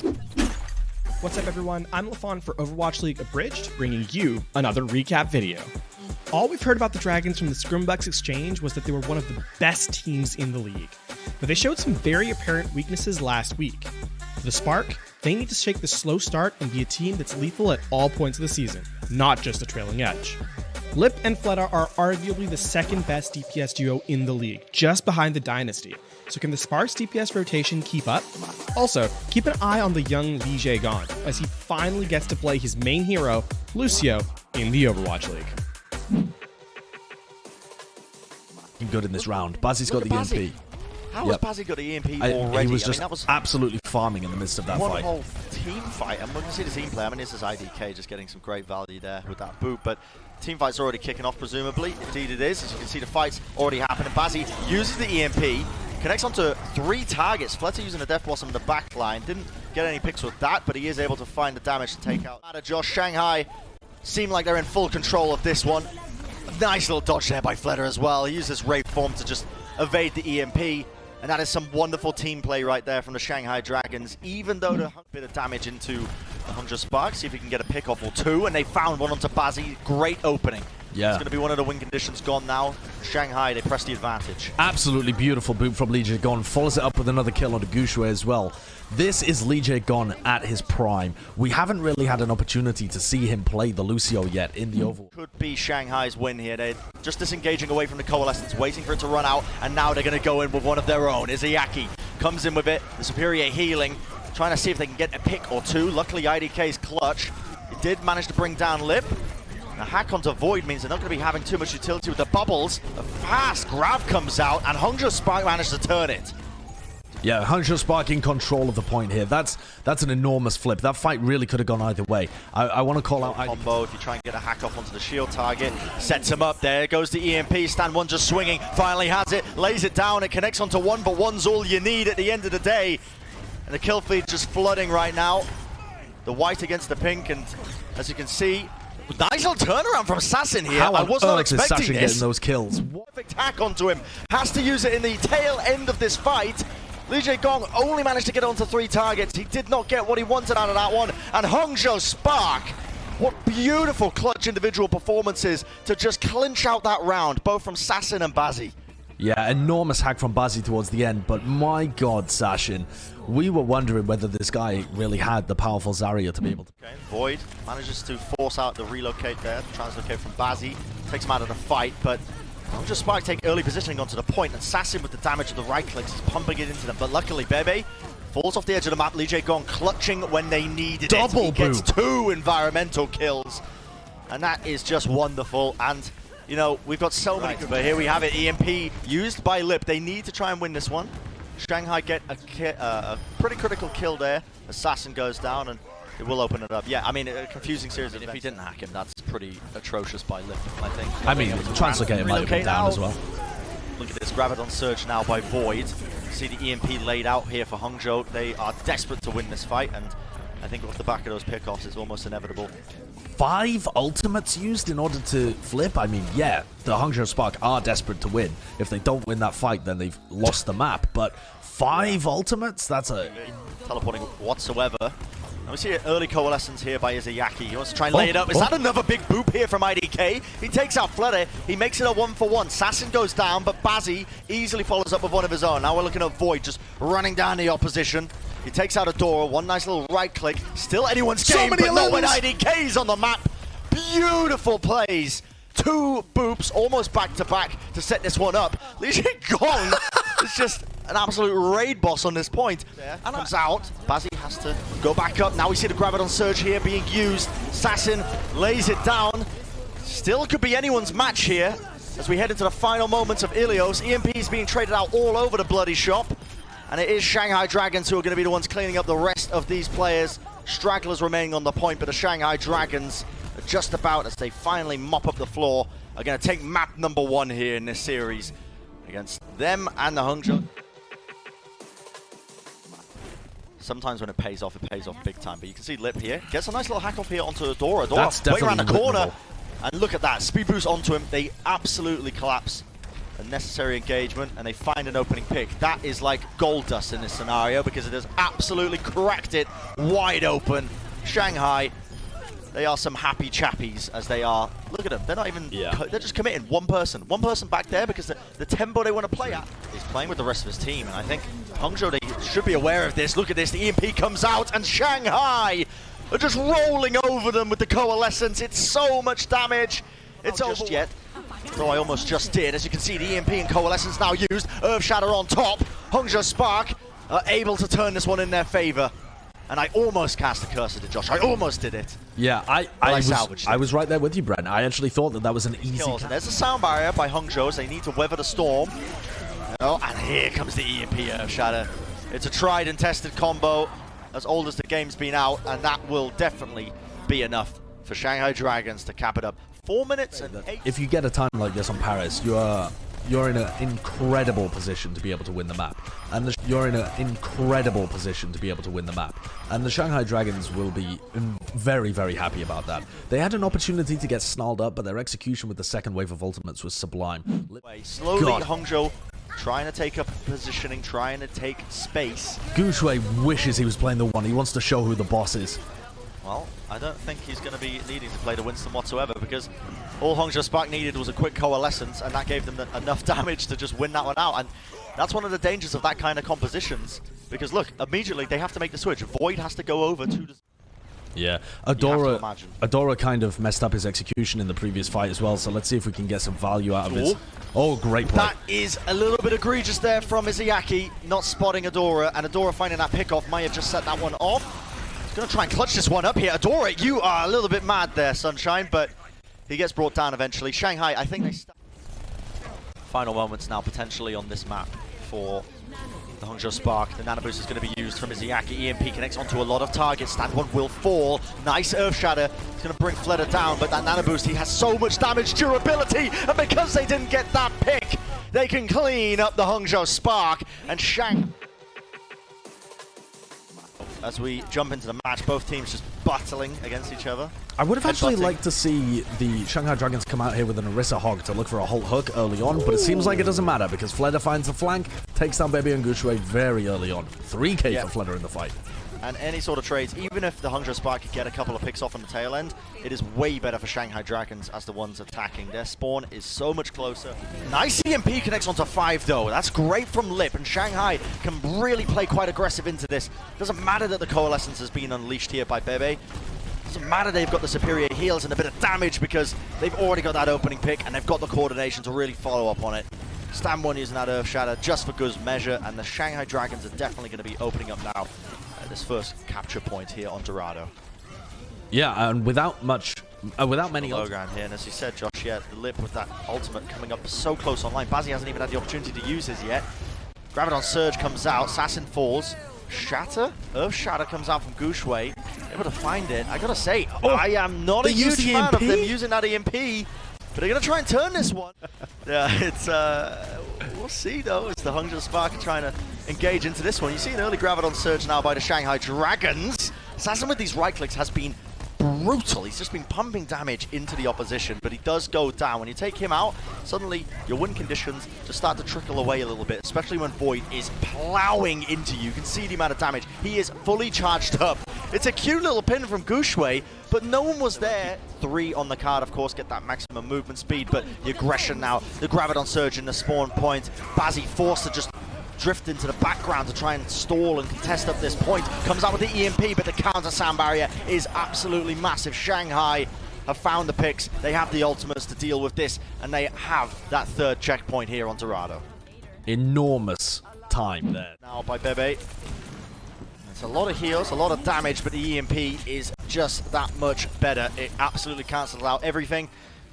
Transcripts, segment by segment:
What's up everyone, I'm Lafon for Overwatch League Abridged, bringing you another recap video. All we've heard about the Dragons from the Scrimbucks exchange was that they were one of the best teams in the league, but they showed some very apparent weaknesses last week. For the Spark, they need to shake the slow start and be a team that's lethal at all points of the season, not just a trailing edge. Lip and Fleta are arguably the second best DPS duo in the league, just behind the Dynasty. So can the Spark's DPS rotation keep up? Also, keep an eye on the young Li Gon, as he finally gets to play his main hero, Lucio, in the Overwatch League. Good in this round. Bazzi's got the EMP. How has Bazzi got the EMP already? He was just absolutely farming in the midst of that fight. One whole team fight, and we can see the team play. I mean, this is IDK just getting some great value there with that boot, but team fight's already kicking off, presumably. Indeed it is. As you can see, the fight's already happening. Bazzi uses the EMP, connects onto 3 targets. Fleta using the Death Blossom in the back line. Didn't get any picks with that, but he is able to find the damage to take out Josh. Shanghai seem like they're in full control of this one. Nice little dodge there by Fleta as well. He uses Wraith Form to just evade the EMP. And that is some wonderful team play right there from the Shanghai Dragons, even though the bit of damage into the Hangzhou Spark. See if we can get a pick off or two, and they found one onto Bazzi. Great opening. Yeah. It's going to be one of the win conditions gone now. Shanghai, they press the advantage. Absolutely beautiful boot from Li Gon. Follows it up with another kill on the Gushue as well. This is Li Gon at his prime. We haven't really had an opportunity to see him play the Lucio yet in the Overwatch. Could be Shanghai's win here. They're just disengaging away from the Coalescence, waiting for it to run out, and now they're going to go in with one of their own. Izayaki comes in with it. The Superior healing, trying to see if they can get a pick or two. Luckily, IDK's clutch. It did manage to bring down Lip. A hack onto Void means they're not going to be having too much utility with the bubbles. A fast grab comes out, and Hangzhou Spark managed to turn it. Yeah, Hangzhou Spark in control of the point here. That's an enormous flip. That fight really could have gone either way. I want to call out combo if you try and get a hack off onto the shield target. Sets him up. There goes the EMP. Stand 1 just swinging. Finally has it. Lays it down. It connects onto 1, but 1's all you need at the end of the day. And the kill feed just flooding right now. The white against the pink, and as you can see, nice little turnaround from Assassin here. I was not expecting Assassin getting those kills. Perfect hack onto him. Has to use it in the tail end of this fight. Li Gong only managed to get onto 3 targets. He did not get what he wanted out of that one. And Hangzhou Spark, what beautiful clutch individual performances to just clinch out that round, both from Sassin and Bazzi. Yeah, enormous hack from Bazzi towards the end, but my god, Sashin, we were wondering whether this guy really had the powerful Zarya to be able to... Okay, Void manages to force out the relocate there, the translocate from Bazzi, takes him out of the fight, but Hangzhou Spark take early positioning onto the point, and Sassin with the damage of the right clicks is pumping it into them, but luckily Bebe falls off the edge of the map. Li Gong clutching when they needed it. He gets 2 environmental kills, and that is just wonderful. And you know, we've got so many, but here we have it. EMP used by Lip. They need to try and win this one. Shanghai get a pretty critical kill there. Assassin goes down, and it will open it up. Yeah, I mean, a confusing series of events. If he didn't hack him, that's pretty atrocious by Lip, I think. I mean, Translocate might have been down as well. Look at this Graviton Surge now by Void. See the EMP laid out here for Hangzhou. They are desperate to win this fight, and I think off the back of those pickoffs, it's almost inevitable. 5 ultimates used in order to flip? I mean, yeah, the Hangzhou Spark are desperate to win. If they don't win that fight, then they've lost the map. But 5 ultimates? That's a... teleporting whatsoever. And we see an early coalescence here by Izayaki. He wants to try and lay it up. Is that another big boop here from IDK? He takes out Fleta. He makes it a 1-for-1. Sassin goes down, but Bazzi easily follows up with one of his own. Now we're looking at Void just running down the opposition. He takes out a door, one nice little right click. Still anyone's game, but not when IDK's on the map. Beautiful plays. 2 boops, almost back to back to set this one up. Li Gong is just an absolute raid boss on this point. And comes out. Bazzi has to go back up. Now we see the Graviton Surge here being used. Sassin lays it down. Still could be anyone's match here as we head into the final moments of Ilios. EMP is being traded out all over the bloody shop. And it is Shanghai Dragons who are going to be the ones cleaning up the rest of these players. Stragglers remaining on the point, but the Shanghai Dragons are just about, as they finally mop up the floor, are going to take map number 1 here in this series against them and the Hangzhou. Sometimes when it pays off big time. But you can see Lip here gets a nice little hack off here onto Adora. Adora way around the corner. And look at that, speed boost onto him. They absolutely collapse a necessary engagement, and they find an opening pick. That is like gold dust in this scenario because it has absolutely cracked it wide open. Shanghai, they are some happy chappies as they are. Look at them, they're not even, they're just committing one person back there because the tempo they want to play at is playing with the rest of his team. And I think Hangzhou, they should be aware of this. Look at this, the EMP comes out and Shanghai are just rolling over them with the coalescence. It's so much damage. It's over just yet. Though I almost just did. As you can see, the EMP and coalescence now used. Earth Shatter on top. Hangzhou Spark are able to turn this one in their favor. And I almost cast a cursor to Josh. I almost did it. Yeah, I was right there with you, Brent. I actually thought that was an easy kills. And there's a sound barrier by Hangzhou, as they need to weather the storm. Oh, and here comes the EMP Earth Shatter. It's a tried and tested combo, as old as the game's been out, and that will definitely be enough for Shanghai Dragons to cap it up. 4 minutes and 8. If you get a time like this on Paris, you're in an incredible position to be able to win the map, and the Shanghai Dragons will be very, very happy about that. They had an opportunity to get snarled up, but their execution with the second wave of ultimates was sublime. Slowly, Hangzhou trying to take up positioning, trying to take space. Gushui wishes he was playing the one. He wants to show who the boss is. Well, I don't think he's going to be needing to play the Winston whatsoever, because all Hangzhou Spark needed was a quick coalescence, and that gave them enough damage to just win that one out. And that's one of the dangers of that kind of compositions, because look, immediately they have to make the switch. Void has to go over to the... Yeah, Adora kind of messed up his execution in the previous fight as well, so let's see if we can get some value out of his... Oh, great play. That is a little bit egregious there from Izayaki, not spotting Adora, and Adora finding that pick-off might have just set that one off. Gonna try and clutch this one up here. Adora, you are a little bit mad there, Sunshine, but he gets brought down eventually. Shanghai, I think they final moments now potentially on this map for the Hangzhou Spark. The Nano Boost is going to be used from Izayaki. EMP connects onto a lot of targets. Stand one will fall. Nice Earth Shatter. It's going to bring Fleder down, but that Nano Boost, he has so much damage durability, and because they didn't get that pick, they can clean up the Hangzhou Spark, and as we jump into the match, both teams just battling against each other. I would have actually liked to see the Shanghai Dragons come out here with an Orisa Hog to look for a Halt Hook early on, but it seems like it doesn't matter because Fleder finds the flank, takes down Baby and Gushui very early on. 3k for Fleder in the fight. And any sort of trades, even if the Hangzhou Spark could get a couple of picks off on the tail end, it is way better for Shanghai Dragons as the ones attacking. Their spawn is so much closer. Nice EMP connects onto 5 though. That's great from Lip, and Shanghai can really play quite aggressive into this. Doesn't matter that the Coalescence has been unleashed here by Bebe. Doesn't matter they've got the superior heals and a bit of damage because they've already got that opening pick and they've got the coordination to really follow up on it. Stand one using that Earth Shatter just for good measure, and the Shanghai Dragons are definitely going to be opening up now. This first capture point here on Dorado. Yeah, and without many low ground here, and as you said, Josh, yeah, the Lip with that ultimate coming up so close online. Bazzi hasn't even had the opportunity to use his yet. Graviton Surge comes out, Assassin falls. Shatter? Earth Shatter comes out from Gushui. Able to find it. I gotta say, I am not a huge fan of them using that EMP, but they're gonna try and turn this one. Yeah, it's we'll see though, as the Hangzhou Spark are trying to engage into this one. You see an early Graviton Surge now by the Shanghai Dragons. Assassin with these right clicks has been brutal. He's just been pumping damage into the opposition, but he does go down. When you take him out, suddenly your win conditions just start to trickle away a little bit, especially when Void is plowing into you. You can see the amount of damage. He is fully charged up. It's a cute little pin from Gushui, but no one was there. 3 on the card, of course, get that maximum movement speed, but the aggression now, the Graviton Surge in the spawn point. Bazzi forced to just drift into the background to try and stall and contest up this point. Comes out with the EMP, but the counter sound barrier is absolutely massive. Shanghai have found the picks. They have the ultimates to deal with this, and they have that third checkpoint here on Dorado. Enormous time there. Now by Bebe. It's a lot of heals, a lot of damage, but the EMP is just that much better. It absolutely cancels out everything,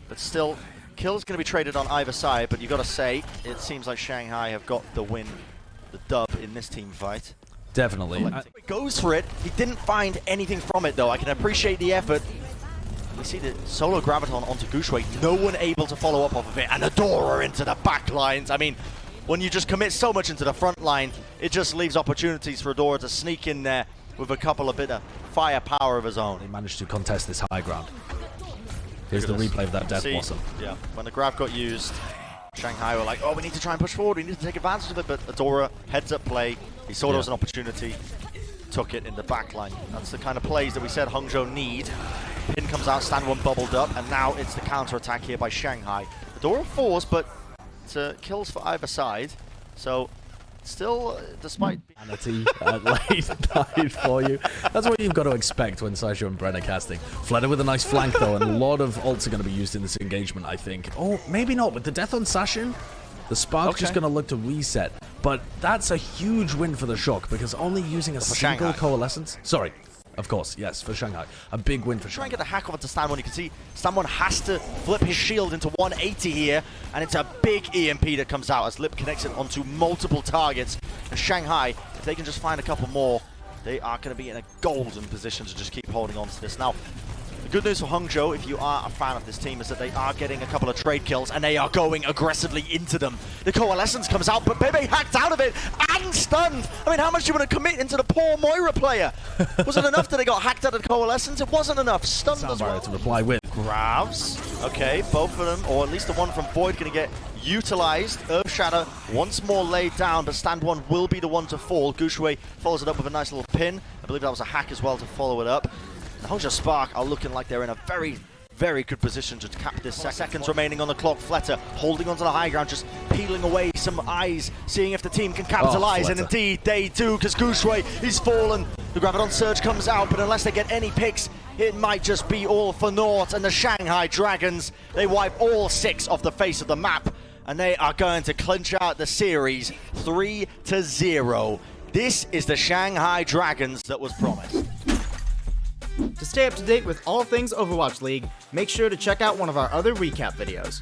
but still, kill's going to be traded on either side, but you've got to say, it seems like Shanghai have got the win, the dub in this team fight. Definitely. He goes for it. He didn't find anything from it, though. I can appreciate the effort. You see the solo Graviton onto Gushui, no one able to follow up off of it, and Adora into the back lines. I mean, when you just commit so much into the front line, it just leaves opportunities for Adora to sneak in there with a couple of bit of firepower of his own. He managed to contest this high ground. Here's the replay of that Death Blossom. Yeah, when the Grav got used, Shanghai were like, oh, we need to try and push forward, we need to take advantage of it, but Adora heads up play. He saw there was an opportunity, took it in the back line. That's the kind of plays that we said Hangzhou need. Pin comes out, stand one bubbled up, and now it's the counter-attack here by Shanghai. Adora falls, but it's kills for either side. So still, despite Vanity late died for you. That's what you've got to expect when Saisho and Bren are casting. Fleder with a nice flank though, and a lot of ults are going to be used in this engagement, I think. Oh, maybe not. With the death on Sashin, the Spark's just going to look to reset. But that's a huge win for the Shock, because only using a single Shanghai. Coalescence... Sorry. Of course, yes, for Shanghai. A big win for Try Shanghai. and get the hack off into Stand 1. You can see Stand 1 has to flip his shield into 180 here, and it's a big EMP that comes out as Lip connects it onto multiple targets. And Shanghai, if they can just find a couple more, they are going to be in a golden position to just keep holding on to this. Now, the good news for Hangzhou, if you are a fan of this team, is that they are getting a couple of trade kills, and they are going aggressively into them. The Coalescence comes out, but Bebe hacked out of it and stunned. I mean, how much do you want to commit into the poor Moira player? Was it enough that they got hacked out of the Coalescence? It wasn't enough. Stunned as well. To reply with. Grabs. Okay, both of them, or at least the one from Void, going to get utilized. Earth Shatter once more laid down, but Stand 1 will be the one to fall. Gushui follows it up with a nice little pin. I believe that was a hack as well to follow it up. The Hangzhou Spark are looking like they're in a very, very good position to cap this. Seconds remaining on the clock. Fletter holding onto the high ground, just peeling away some eyes, seeing if the team can capitalize, and indeed they do, because Gushui is fallen. The Graviton Surge comes out, but unless they get any picks, it might just be all for naught. And the Shanghai Dragons, they wipe all 6 off the face of the map, and they are going to clinch out the series 3-0. This is the Shanghai Dragons that was promised. To stay up to date with all things Overwatch League, make sure to check out one of our other recap videos.